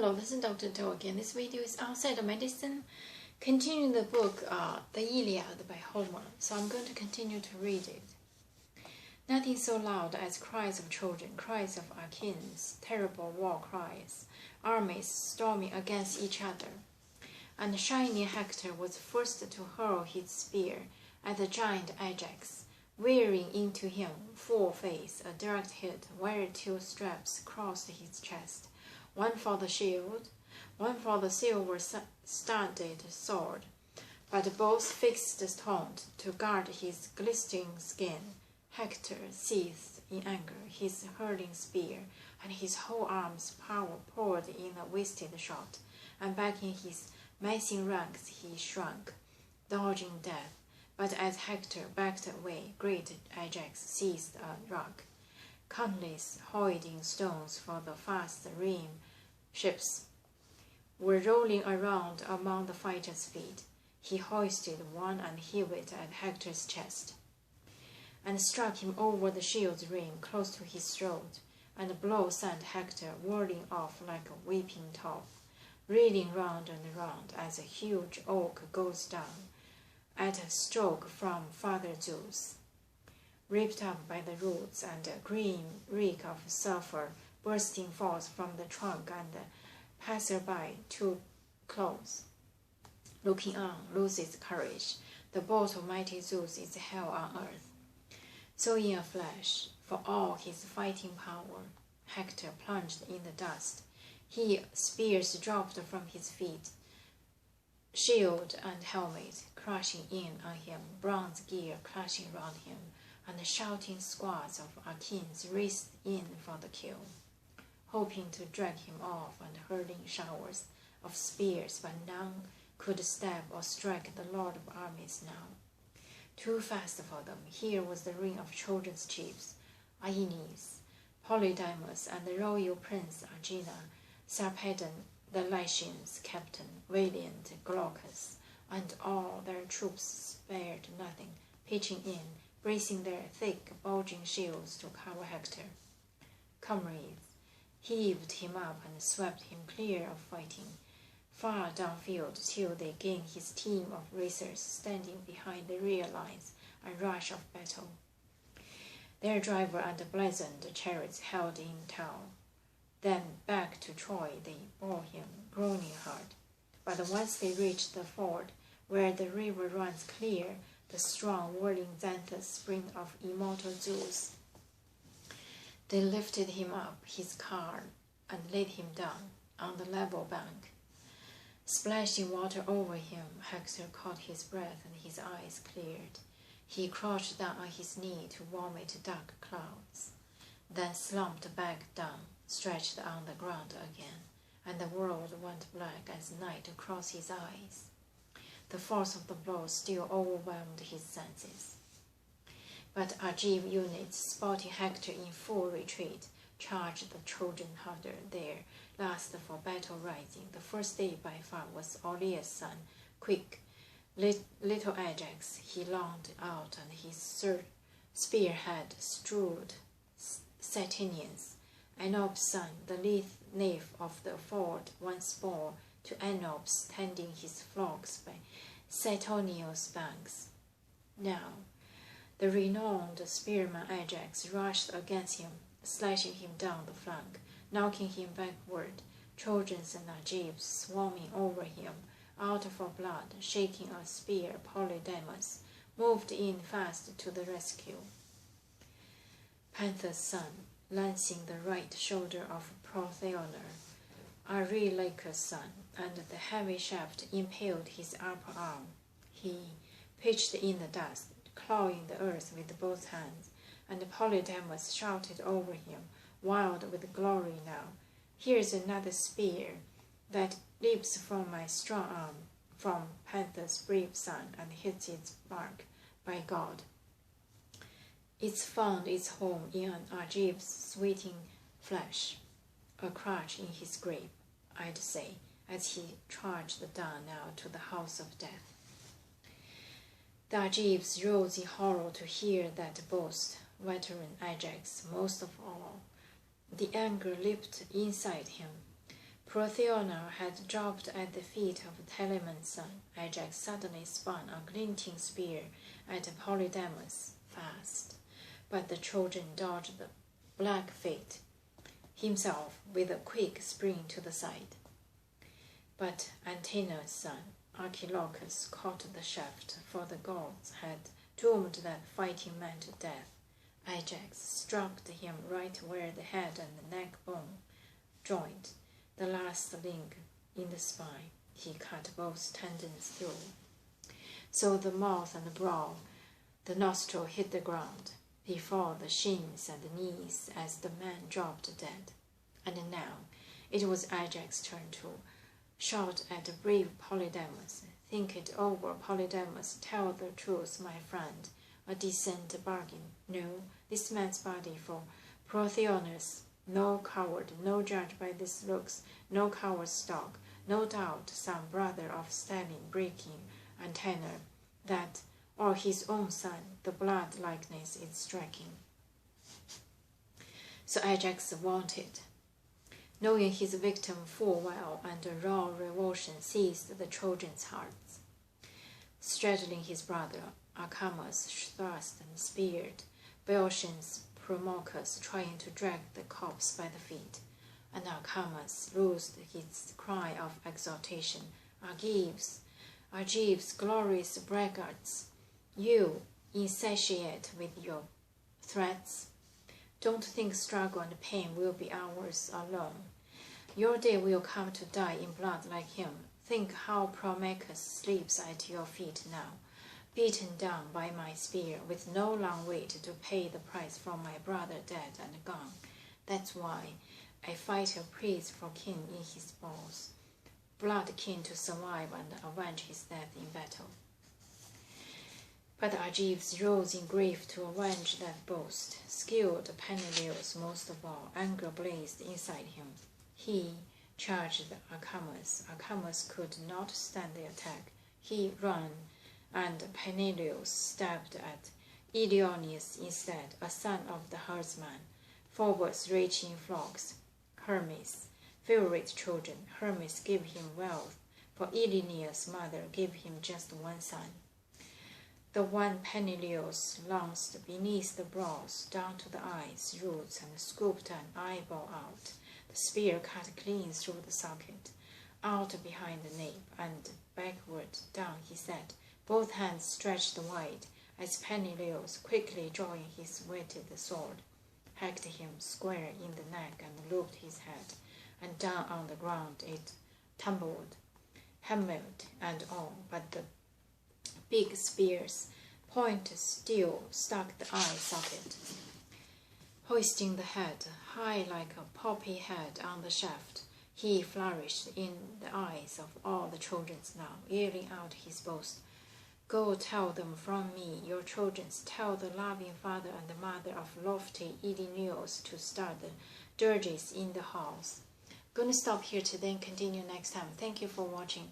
Hello, this is Dr. Do again. This video is outside of medicine, continuing the book, the Iliad by Homer. So I'm going to continue to read it. Nothing so loud as cries of children, cries of Achaeans, terrible war cries, armies storming against each other. And shining Hector was first to hurl his spear at the giant Ajax, wearing into him full face a direct hit where two straps crossed his chest, one for the shield, one for the silver-studded sword, but both fixed stone to guard his glistening skin. Hector seized in anger his hurling spear, and his whole arm's power poured in a wasted shot, and back in his massing ranks he shrunk, dodging death. But as Hector backed away, great Ajax seized a rock. Countless holding stones for the fast-ream ships were rolling around among the fighters' feet. He hoisted one and heaved it at Hector's chest, and struck him over the shield's rim close to his throat, and the blow sent Hector whirling off like a whipping top, reeling round and round as a huge oak goes down at a stroke from Father Zeus, ripped up by the roots, and a green reek of sulphur bursting forth from the trunk, and the passer-by too close, looking on, loses courage. The bolt of mighty Zeus is hell on earth. So in a flash, for all his fighting power, Hector plunged in the dust. Spears dropped from his feet, shield and helmet crashing in on him, bronze gear clashing round him, and the shouting squads of Achaeans raced in for the kill, hoping to drag him off and hurling showers of spears, but none could stab or strike the Lord of armies now. Too fast for them. Here was the reign of children's chiefs, Aeneas, Polydamas, and the royal prince Aegina, Sarpedon, the Lycians' captain, valiant Glaucus, and all their troops spared nothing, pitching in, bracing their thick, bulging shields to cover Hector. Comrades heaved him up and swept him clear of fighting, far downfield till they gained his team of racers standing behind the rear lines and rush of battle. Their driver and blazoned chariots held in tow. Then back to Troy they bore him, groaning hard. But once they reached the ford, where the river runs clear, the strong whirling Xanthus spring of immortal Zeus, they lifted him up his car and laid him down on the level bank. Splashing water over him, Hector caught his breath and his eyes cleared. He crouched down on his knee to vomit dark clouds, then slumped back down, stretched on the ground again, and the world went black as night across his eyes. The force of the blow still overwhelmed his senses. But Argive units, spotting Hector in full retreat, charged the Trojan harder. Their last for battle rising. The first day by far was Oileus' son, quick, little Ajax. He lunged out, and his spearhead strewed Satynians. Anop's son, the lithe knave of the ford, once bore to Anops, tending his flocks by Saturnius' banks. Now, the renowned spearman Ajax rushed against him, slashing him down the flank, knocking him backward. Trojans and Argives swarming over him, out for blood, shaking a spear. Polydamas moved in fast to the rescue. Panther's son, lancing the right shoulder of Protheanor, Areilycus' son, and the heavy shaft impaled his upper arm. He pitched in the dust, clawing the earth with both hands, and Polydamas shouted over him, wild with glory now, "Here's another spear that leaps from my strong arm, from Panther's brave son, and hits its mark, by God. It's found its home in an Argive's sweating flesh, a crutch in his grip, I'd say, as he charged down now to the house of death." The Argives rose in horror to hear that boast, veteran Ajax most of all. The anger leaped inside him, Protheona had dropped at the feet of Telammon's son. Ajax suddenly spun a glinting spear at Polydamas fast, but the Trojan dodged the black fate himself with a quick spring to the side. But Antenor's son, Archilochus, caught the shaft, for the gods had doomed that fighting man to death. Ajax struck him right where the head and the neck bone joined, the last link in the spine. He cut both tendons through. So the mouth and the brow, the nostril hit the ground, before the shins and the knees as the man dropped dead. And now it was Ajax's turn to shout at the brave Polydamas. Think it over, Polydamas. Tell the truth, my friend. A decent bargain. No, this man's body for Protheonus. No coward, no judge by these looks, no coward's stock. No doubt some brother of Stalin breaking Antenor, that, or his own son. The blood likeness is striking. So Ajax wanted, knowing his victim full well, and a raw revulsion seized the Trojans' hearts. Straddling his brother, Acamas thrust and speared, Beltian's Promachus trying to drag the corpse by the feet, and Acamas loosed his cry of exultation. Argives, glorious braggarts, you insatiate with your threats. Don't think struggle and pain will be ours alone. Your day will come to die in blood like him. Think how Promachus sleeps at your feet now, beaten down by my spear, with no long wait to pay the price for my brother dead and gone. That's why a fighter prays for kin in his balls, blood kin to survive and avenge his death in battle. But Argives rose in grief to avenge that boast. Skilled Peneleos most of all, anger blazed inside him. He charged Acamas. Acamas could not stand the attack. He ran, and Peneleos stabbed at Ilioneus instead, a son of the herdsman. Phobos rich in flocks. Hermes, favorite Trojan. Hermes gave him wealth, for Ilioneus' mother gave him just one son. The one Peneleos lanced beneath the brows, down to the eyes, roots, and scooped an eyeball out. The spear cut clean through the socket, out behind the nape, and backward down he sat, both hands stretched wide, as Peneleos, quickly drawing his whetted sword, hacked him square in the neck and looped his head, and down on the ground it tumbled, helmet and all, but the big spear's point still stuck the eye socket. Hoisting the head high like a poppy head on the shaft, he flourished in the eyes of all the Trojans now, yelling out his boast. Go tell them from me, your Trojans, tell the loving father and the mother of lofty Ilioneus to start the dirges in the halls. Gonna stop here today and continue next time. Thank you for watching.